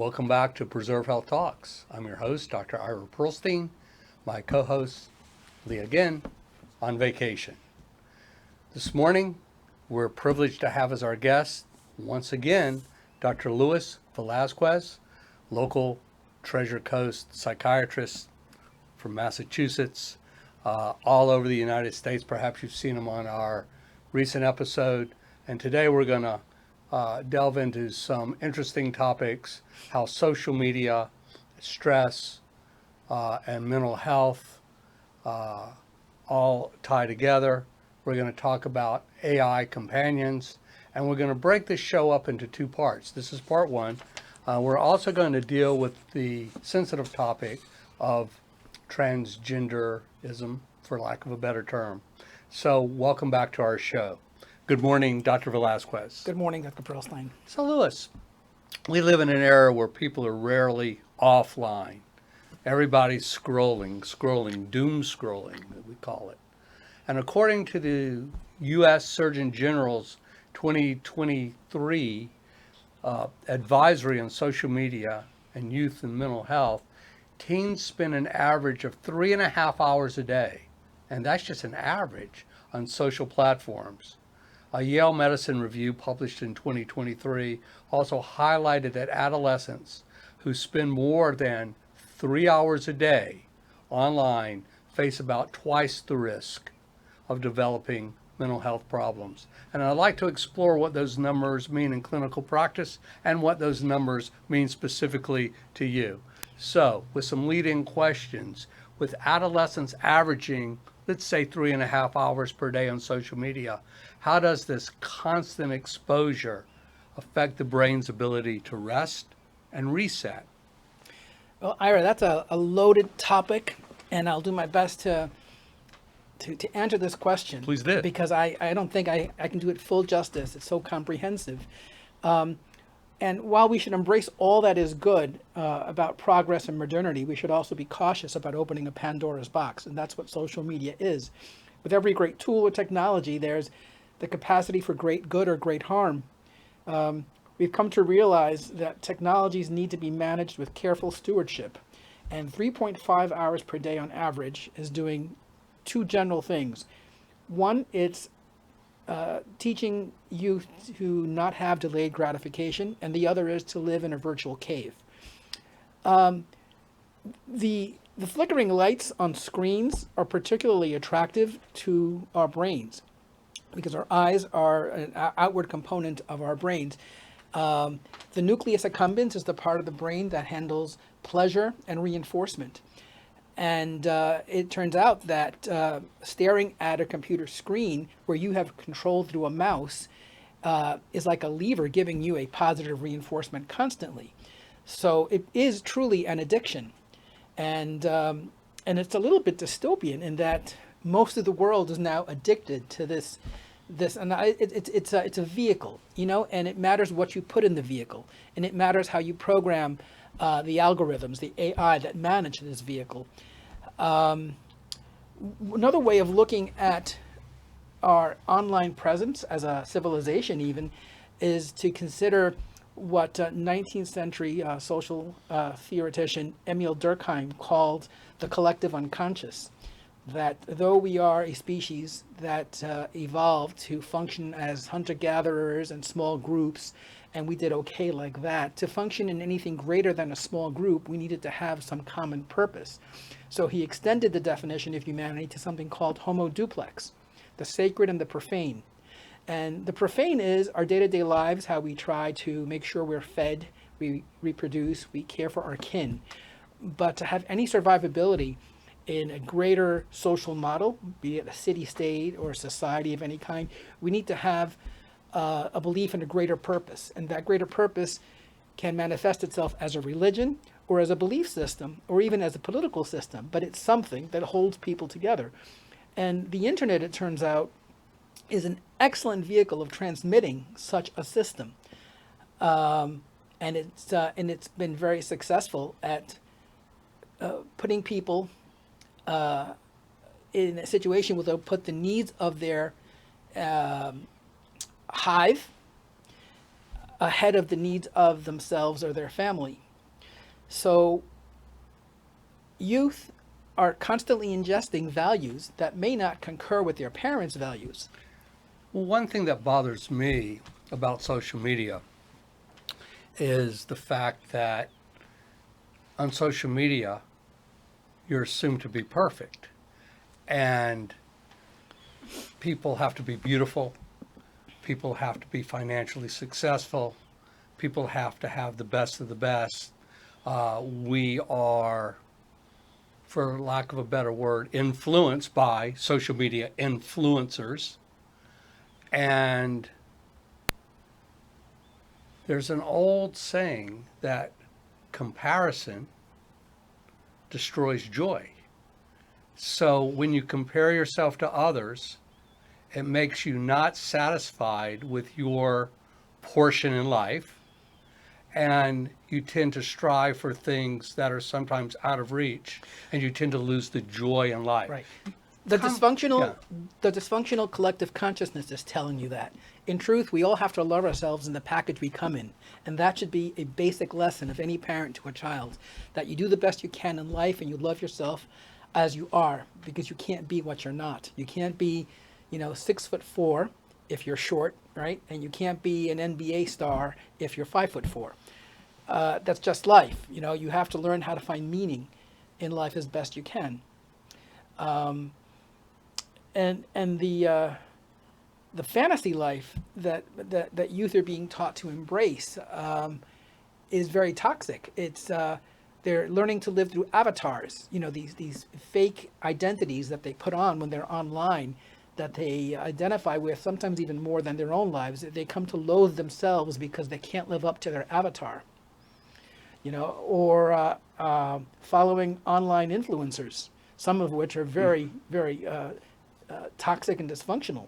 Welcome back to Preserve Health Talks. I'm your host, Dr. Ira Pearlstine. My co-host, Lee, again, on vacation. This morning, we're privileged to have as our guest, once again, Dr. Luis Velazquez, local Treasure Coast psychiatrist from Massachusetts, all over the United States. Perhaps you've seen him on our recent episode. And today we're going to delve into some interesting topics, how social media, stress, and mental health all tie together. We're going to talk about AI companions, and we're going to break this show up into two parts. This is part one. We're also going to deal with the sensitive topic of transgenderism, for lack of a better term. So welcome back to our show. Good morning, Dr. Velazquez. Good morning, Dr. Pearlstine. So, Louis, we live in an era where people are rarely offline. Everybody's scrolling, doom scrolling, we call it. And according to the U.S. Surgeon General's 2023 advisory on social media and youth and mental health, teens spend an average of 3.5 hours a day, and that's just an average, on social platforms. A Yale Medicine review published in 2023 also highlighted that adolescents who spend more than 3 hours a day online face about twice the risk of developing mental health problems. And I'd like to explore what those numbers mean in clinical practice and what those numbers mean specifically to you. So, with some lead-in questions, with adolescents averaging, let's say, 3.5 hours per day on social media, how does this constant exposure affect the brain's ability to rest and reset? Well, Ira, that's a loaded topic, and I'll do my best to answer this question. Please do. Because I don't think I can do it full justice. It's so comprehensive. And while we should embrace all that is good about progress and modernity, we should also be cautious about opening a Pandora's box, and that's what social media is. With every great tool or technology, there's the capacity for great good or great harm. We've come to realize that technologies need to be managed with careful stewardship, and 3.5 hours per day on average is doing two general things. One, it's teaching youth to not have delayed gratification, and the other is to live in a virtual cave. The flickering lights on screens are particularly attractive to our brains because our eyes are an outward component of our brains. The nucleus accumbens is the part of the brain that handles pleasure and reinforcement. And it turns out that staring at a computer screen where you have control through a mouse is like a lever giving you a positive reinforcement constantly. So it is truly an addiction. And it's a little bit dystopian in that most of the world is now addicted to this, and it's a vehicle, and it matters what you put in the vehicle, and it matters how you program the algorithms, the AI that manage this vehicle. Another way of looking at our online presence as a civilization even is to consider what 19th century social theoretician Emil Durkheim called the collective unconscious. That though we are a species that evolved to function as hunter-gatherers and small groups, and we did okay like that, to function in anything greater than a small group, we needed to have some common purpose. So he extended the definition of humanity to something called homo duplex, the sacred and the profane. And the profane is our day-to-day lives, how we try to make sure we're fed, we reproduce, we care for our kin. But to have any survivability in a greater social model, be it a city-state or a society of any kind, we need to have a belief in a greater purpose. And that greater purpose can manifest itself as a religion or as a belief system or even as a political system, but it's something that holds people together. And the internet, it turns out, is an excellent vehicle of transmitting such a system. And it's been very successful at putting people in a situation where they'll put the needs of their hive ahead of the needs of themselves or their family. So youth are constantly ingesting values that may not concur with their parents' values. Well, one thing that bothers me about social media is the fact that on social media, you're assumed to be perfect. And people have to be beautiful. People have to be financially successful. People have to have the best of the best. We are, for lack of a better word, influenced by social media influencers. And there's an old saying that comparison destroys joy. So when you compare yourself to others, it makes you not satisfied with your portion in life, and you tend to strive for things that are sometimes out of reach, and you tend to lose the joy in life. Right. The dysfunctional, yeah. the dysfunctional collective consciousness is telling you that. In truth, we all have to love ourselves in the package we come in. And that should be a basic lesson of any parent to a child, that you do the best you can in life and you love yourself as you are, because you can't be what you're not. You can't be, 6'4" if you're short, right? And you can't be an NBA star if you're 5'4". That's just life. You have to learn how to find meaning in life as best you can. And the fantasy life that youth are being taught to embrace is very toxic. It's they're learning to live through avatars. These fake identities that they put on when they're online, that they identify with, sometimes even more than their own lives. They come to loathe themselves because they can't live up to their avatar. Or following online influencers, some of which are very, very toxic and dysfunctional.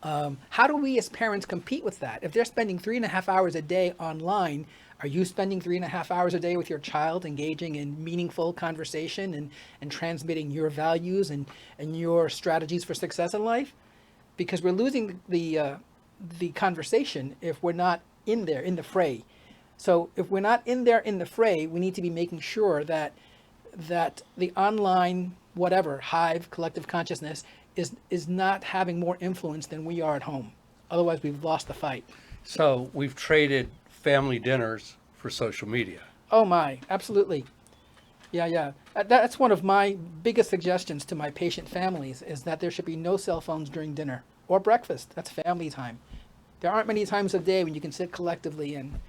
How do we as parents compete with that? If they're spending 3.5 hours a day online, are you spending 3.5 hours a day with your child, engaging in meaningful conversation and transmitting your values and your strategies for success in life? Because we're losing the conversation if we're not in there, in the fray. So if we're not in there in the fray, we need to be making sure that the online, whatever, hive, collective consciousness is not having more influence than we are at home. Otherwise, we've lost the fight. So we've traded family dinners for social media. Oh my, absolutely. Yeah. That's one of my biggest suggestions to my patient families, is that there should be no cell phones during dinner or breakfast. That's family time. There aren't many times a day when you can sit collectively and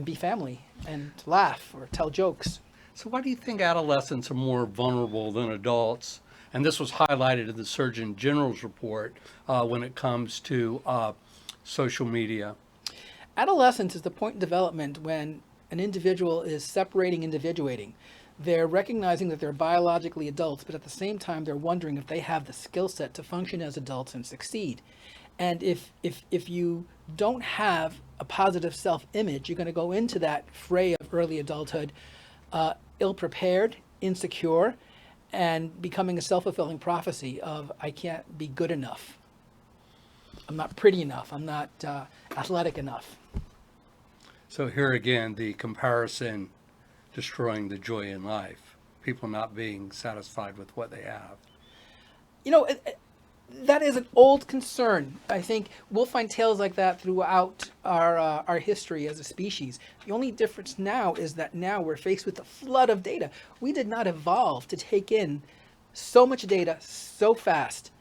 be family and laugh or tell jokes. So why do you think adolescents are more vulnerable than adults? And this was highlighted in the Surgeon General's report when it comes to social media. Adolescence is the point in development when an individual is separating, individuating. They're recognizing that they're biologically adults, but at the same time, they're wondering if they have the skill set to function as adults and succeed. And if you don't have a positive self-image, you're going to go into that fray of early adulthood ill-prepared, insecure, and becoming a self-fulfilling prophecy of, I can't be good enough. I'm not pretty enough. I'm not athletic enough. So here again, the comparison destroying the joy in life. People not being satisfied with what they have. That is an old concern. I think we'll find tales like that throughout our history as a species. The only difference now is that now we're faced with a flood of data. We did not evolve to take in so much data so fast.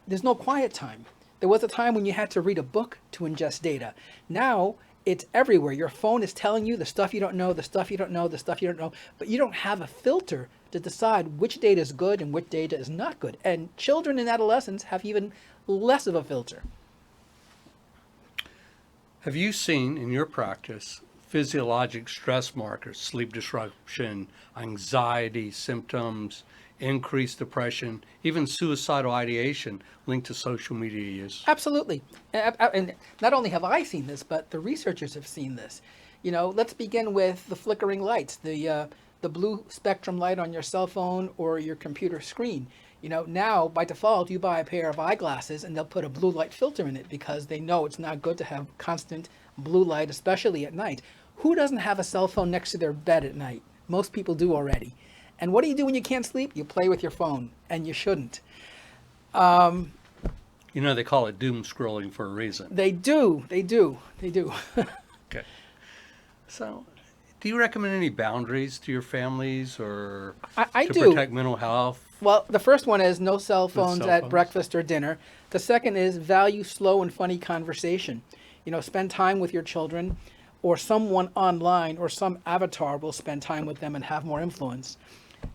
There's no quiet time. There was a time when you had to read a book to ingest data. Now it's everywhere. Your phone is telling you the stuff you don't know, the stuff you don't know, the stuff you don't know, but you don't have a filter to decide which data is good and which data is not good. And children and adolescents have even less of a filter. Have you seen in your practice physiologic stress markers, sleep disruption, anxiety symptoms, increased depression, even suicidal ideation linked to social media use? Absolutely. And not only have I seen this, but the researchers have seen this. Let's begin with the flickering lights, the blue spectrum light on your cell phone or your computer screen. Now by default, you buy a pair of eyeglasses and they'll put a blue light filter in it because they know it's not good to have constant blue light, especially at night. Who doesn't have a cell phone next to their bed at night? Most people do already. And what do you do when you can't sleep? You play with your phone, and you shouldn't. You know, they call it doom scrolling for a reason. They do. Okay. So, do you recommend any boundaries to your families or I to do. protect mental health? Well, the first one is no cell phones cell at phones. breakfast or dinner. The second is value slow and funny conversation. Spend time with your children, or someone online or some avatar will spend time with them and have more influence.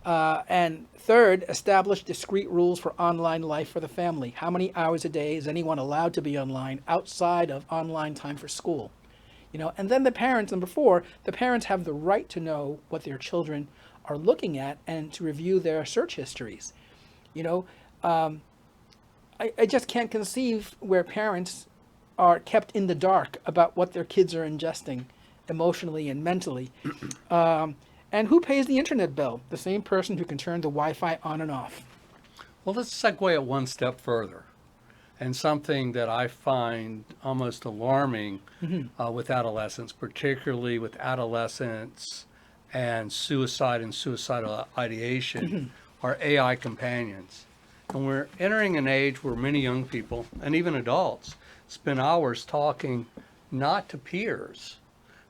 And third, establish discrete rules for online life for the family. How many hours a day is anyone allowed to be online outside of online time for school? And then the parents, number four, the parents have the right to know what their children are looking at and to review their search histories. I just can't conceive where parents are kept in the dark about what their kids are ingesting emotionally and mentally. And who pays the internet bill? The same person who can turn the Wi-Fi on and off. Well, let's segue it one step further. And something that I find almost alarming with adolescents, particularly with adolescents and suicide and suicidal ideation, are AI companions. And we're entering an age where many young people, and even adults, spend hours talking not to peers,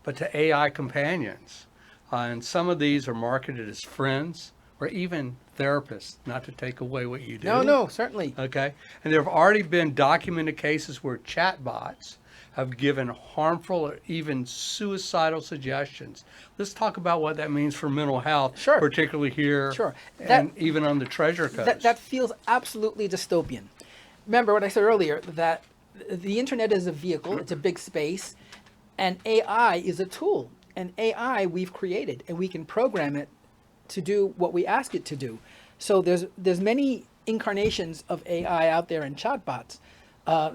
but to AI companions. And some of these are marketed as friends or even therapists, not to take away what you do. No, certainly. Okay. And there have already been documented cases where chatbots have given harmful or even suicidal suggestions. Let's talk about what that means for mental health, Sure. particularly here Sure. and even on the Treasure Coast. That feels absolutely dystopian. Remember what I said earlier, that the internet is a vehicle, it's a big space, and AI is a tool. And AI we've created, and we can program it to do what we ask it to do. So there's many incarnations of AI out there in chatbots.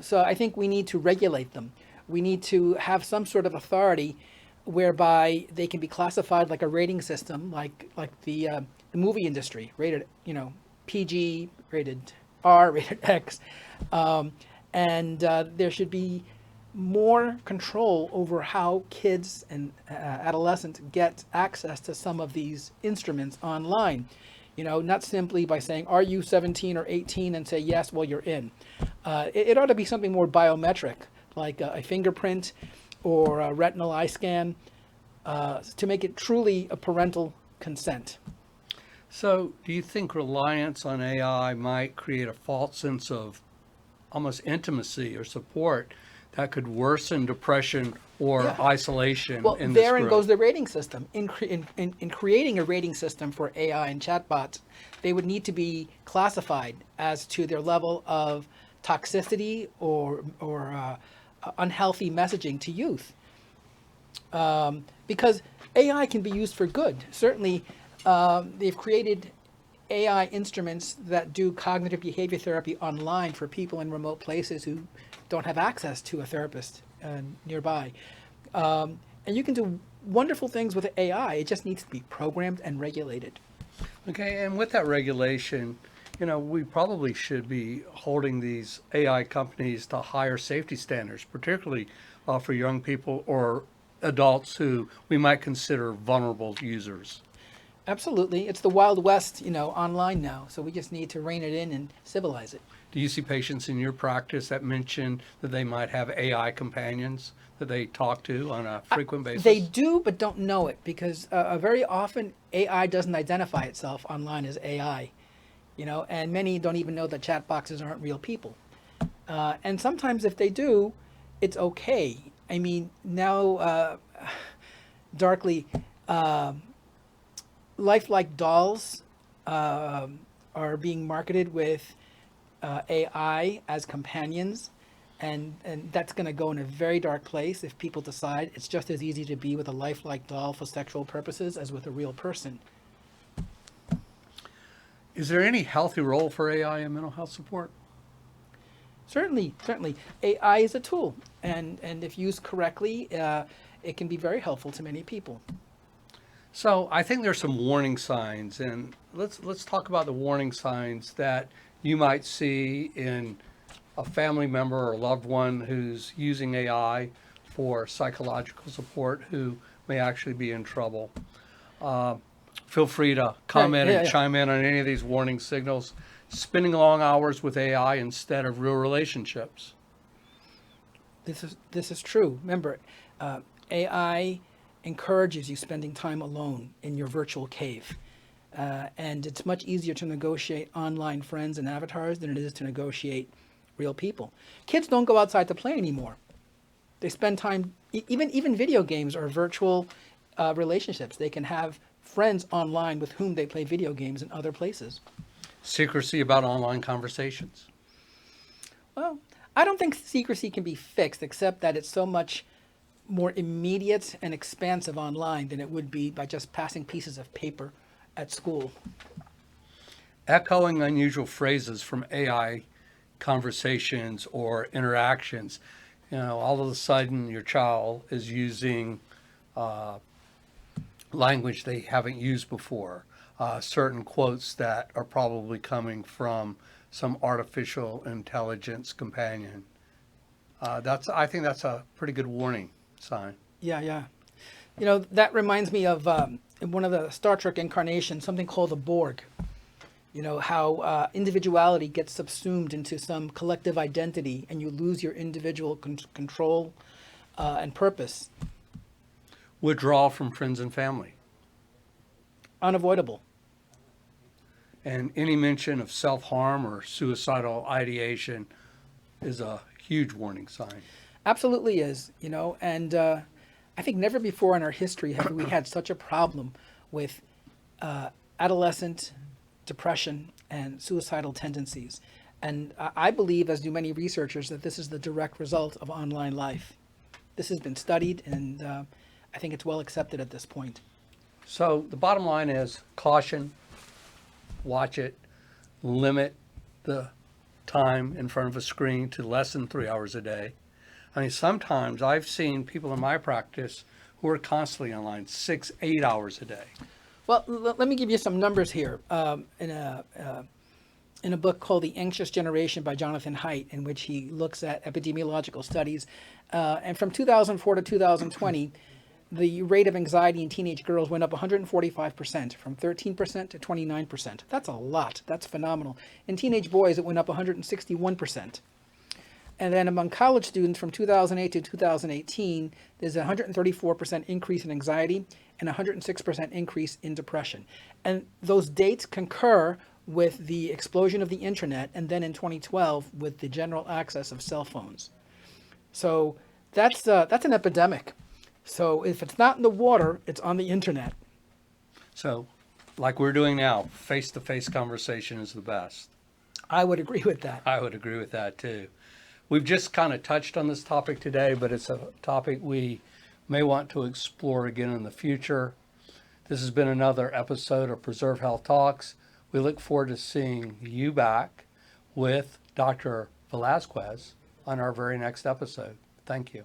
So I think we need to regulate them. We need to have some sort of authority whereby they can be classified like a rating system, like the movie industry, rated PG, rated R, rated X, and there should be more control over how kids and adolescents get access to some of these instruments online. Not simply by saying, are you 17 or 18, and say, yes, well, you're in. It ought to be something more biometric, like a fingerprint or a retinal eye scan, to make it truly a parental consent. So do you think reliance on AI might create a false sense of almost intimacy or support that could worsen depression or isolation Well, in this therein group? goes the rating system. In creating a rating system for AI and chatbots, they would need to be classified as to their level of toxicity or unhealthy messaging to youth. Because AI can be used for good. Certainly, they've created AI instruments that do cognitive behavior therapy online for people in remote places who don't have access to a therapist nearby. And you can do wonderful things with AI. It just needs to be programmed and regulated. Okay, and with that regulation, we probably should be holding these AI companies to higher safety standards, particularly for young people or adults who we might consider vulnerable users. Absolutely. It's the Wild West, online now. So we just need to rein it in and civilize it. Do you see patients in your practice that mention that they might have AI companions that they talk to on a frequent basis? They do, but don't know it, because very often AI doesn't identify itself online as AI, and many don't even know that chat boxes aren't real people. And sometimes if they do, it's okay. I mean, now, darkly, lifelike dolls are being marketed with AI as companions, and that's going to go in a very dark place if people decide it's just as easy to be with a lifelike doll for sexual purposes as with a real person. Is there any healthy role for AI in mental health support? Certainly. AI is a tool, and if used correctly, it can be very helpful to many people. So I think there's some warning signs, and let's talk about the warning signs that you might see in a family member or loved one who's using AI for psychological support, who may actually be in trouble. Feel free to comment and chime in on any of these warning signals. Spending long hours with AI instead of real relationships. This is true. Remember, AI encourages you spending time alone in your virtual cave. And it's much easier to negotiate online friends and avatars than it is to negotiate real people. Kids don't go outside to play anymore. They spend time, even video games are virtual relationships. They can have friends online with whom they play video games in other places. Secrecy about online conversations. Well, I don't think secrecy can be fixed, except that it's so much more immediate and expansive online than it would be by just passing pieces of paper at school. Echoing unusual phrases from AI conversations or interactions. All of a sudden your child is using language they haven't used before. Certain quotes that are probably coming from some artificial intelligence companion. I think that's a pretty good warning sign. Yeah. That reminds me of in one of the Star Trek incarnations, something called the Borg. How individuality gets subsumed into some collective identity and you lose your individual control and purpose. Withdrawal from friends and family. Unavoidable. And any mention of self-harm or suicidal ideation is a huge warning sign. Absolutely is, and I think never before in our history have we had such a problem with adolescent depression and suicidal tendencies. And I believe, as do many researchers, that this is the direct result of online life. This has been studied, and I think it's well accepted at this point. So the bottom line is caution, watch it, limit the time in front of a screen to less than 3 hours a day. I mean, sometimes I've seen people in my practice who are constantly online, 6-8 hours a day. Well, let me give you some numbers here. In a book called The Anxious Generation by Jonathan Haidt, in which he looks at epidemiological studies. And from 2004 to 2020, the rate of anxiety in teenage girls went up 145%, from 13% to 29%. That's a lot. That's phenomenal. In teenage boys, it went up 161%. And then among college students from 2008 to 2018, there's a 134% increase in anxiety and a 106% increase in depression. And those dates concur with the explosion of the internet, and then in 2012 with the general access of cell phones. So that's an epidemic. So if it's not in the water, it's on the internet. So like we're doing now, face-to-face conversation is the best. I would agree with that. I would agree with that too. We've just kind of touched on this topic today, but it's a topic we may want to explore again in the future. This has been another episode of Preserve Health Talks. We look forward to seeing you back with Dr. Velazquez on our very next episode. Thank you.